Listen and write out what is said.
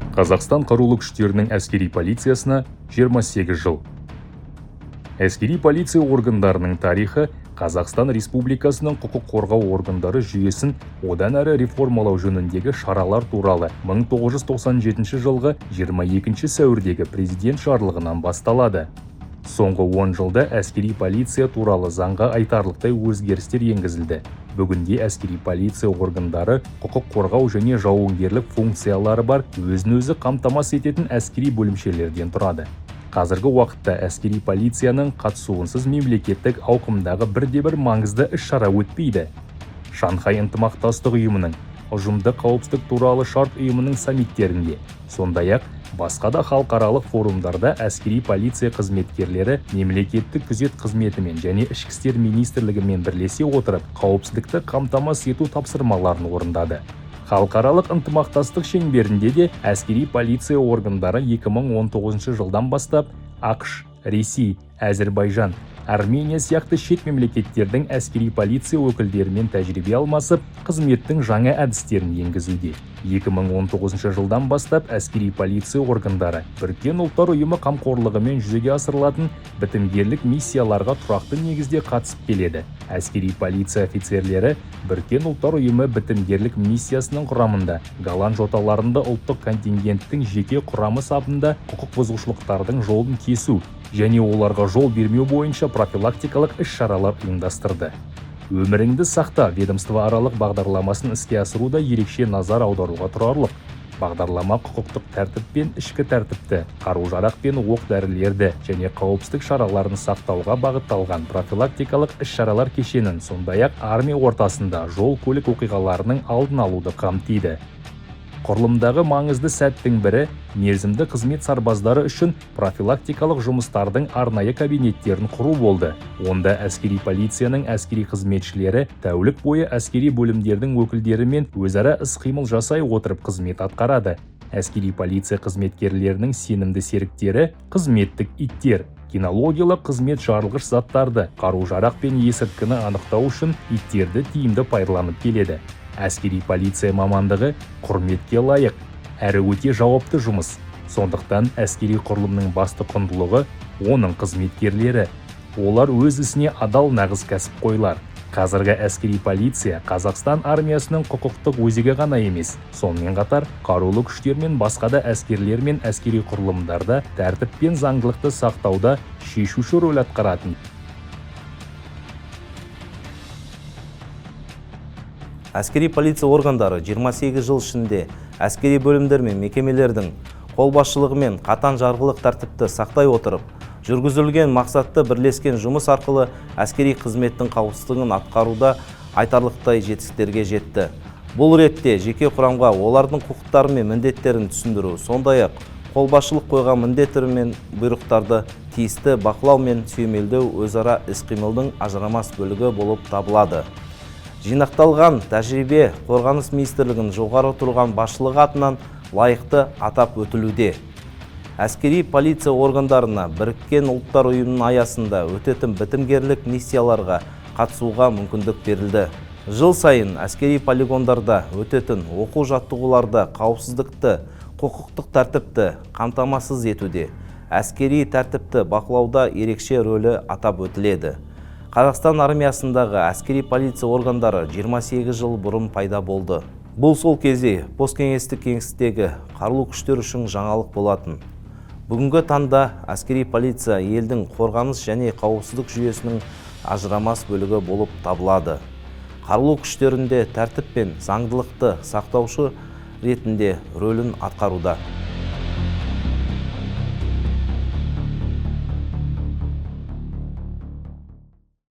Қазақстан қарулы күштерінің әскери полициясына 28 жыл. Әскери полиция органдарының тарихы Қазақстан Республикасының құқық қорғау органдары жүйесін одан әрі реформалау жөніндегі шаралар туралы 1997 жылғы 22 сәуірдегі президент жарлығынан басталады. Соңғы 10 жылда әскери полиция туралы заңға айтарлықтай өзгерістер енгізілді. Бүгінде әскери полиция органдары құқық қорғау және жауынгерлік функциялары бар өзін-өзі қамтамасыз ететін әскери бөлімшелерден тұрады. Қазіргі уақытта әскери полицияның қатысуынсыз мемлекеттік ауқымдағы бірде-бір маңызды іс-шара өтпейді. Шанхай ынтымақтастық ұйымының, ұжымдық қауіпсіздік туралы шарт ұйымының саммиттерінде, сондай-ақ басқа да халықаралық форумдарда әскери полиция қызметкерлері мемлекеттік күзет қызметімен және ішкі істер министрлігімен бірлесе отырып қауіпсіздікті қамтамасыз ету тапсырмаларын орындады. Халықаралық ынтымақтастық шеңберінде де әскери полиция органдары 2019 жылдан бастап ақш, Ресей, Әзербайжан, Армения сияқты шет мемлекеттердің әскери полиция өкілдерімен тәжірибе алмасып, қызметтің жаңа әдістерін енгізуде. 2019 жылдан бастап әскери полиция органдары Біріккен ұлттар ұйымы қамқорлығымен жүзеге асырылатын бітімгерлік миссияларға тұрақты негізде қатысып келеді. Әскери полиция офицерлері Біріккен ұлттар ұйымы бітімгерлік миссиясының құрамында Голланд жоталарында ұлттық контингенттің жеке құрамы сапында құқық бұзушылықтардың жолын кесу және оларға жол бермеу бойынша профилактикалық іс-шаралар ұйымдастырды. Өміріңді сақта ведомствоаралық бағдарламасын іске асыруда ерекше назар аударуға тұрарлық. Бағдарлама құқықтық тәртіп пен ішкі тәртіпті, қару-жарақ пен оқ-дәрілерді және қауіпсіздік шараларын сақтауға бағытталған профилактикалық іс-шаралар кешенін, сондай-ақ армия ортасында жол-көлік оқиғаларының алдын алуды қамтиды. Құрылымдағы маңызды сәттің бірі мерзімді қызмет сарбаздары үшін профилактикалық жұмыстардың арнайы кабинеттерін құру болды. Онда әскери полицияның әскери қызметшілері тәулік бойы әскери бөлімдердің өкілдерімен өзара іс-қимыл жасай отырып қызмет атқарады. Әскери полиция қызметкерлерінің сенімді серіктері қызметтік иттер, кинологиялық қызмет жарылғыш заттарды, қару-жарақ пен есірткіні анықтау үшін иттерді тиімді пайдаланып келеді. Әскери полиция мамандығы құрметке лайық, әрі өте жауапты жұмыс. Сондықтан әскери құрылымның басты құндылығы оның қызметкерлері. Олар өз ісіне адал нағыз кәсіпқойлар. Қазіргі әскери полиция Қазақстан армиясының құқықтық өзегі ғана емес, сонымен қатар қарулы күштер мен басқа да әскерлер мен әскери құрылымдарда тәртіп пен заңдылықты сақтауда шешуші рөл атқаратын. Әскери полиция органдары 28 жыл ішінде әскери бөлімдер мен мекемелердің қолбасшылығымен қатаң жарғылық тәртіпті сақтай отырып, жүргізілген мақсатты бірлескен жұмыс арқылы әскери қызметтің қауіпсіздігін атқаруда айтарлықтай жетістіктерге жетті. Бұл ретте жеке құрамға олардың құқықтары мен міндеттерін түсіндіру, сондай-ақ қолбасшылық қойған міндеттер мен бұйрықтарды тиісті бақылау мен сүйемелдеу өзара іс-қимылдың ажырамас бөлігі болып табылады. Жинақталған тәжірибе Қорғаныс министрлігінің жоғары тұрған басшылығы атынан лайықты атап өтілуде. Әскери полиция органдарына Біріккен ұлттар ұйымының аясында өтетін бітімгерлік миссияларға қатысуға мүмкіндік берілді. Жыл сайын әскери полигондарда өтетін оқу-жаттығуларда қауіпсіздікті, құқықтық тәртіпті қамтамасыз етуде. Әскери тәртіпті бақылауда ерекше рөлі атап өтіледі. Қазақстан армиясындағы әскери полиция органдары 28 жыл бұрын пайда болды. Бұл сол кезде посткеңестік кеңістіктегі қарулы күштер үшін жаңалық болатын. Бүгінгі таңда әскери полиция елдің қорғаныс және қауіпсіздік жүйесінің ажырамас бөлігі болып табылады. Қарулы күштерінде тәртіп пен заңдылықты сақтаушы ретінде рөлін атқаруда.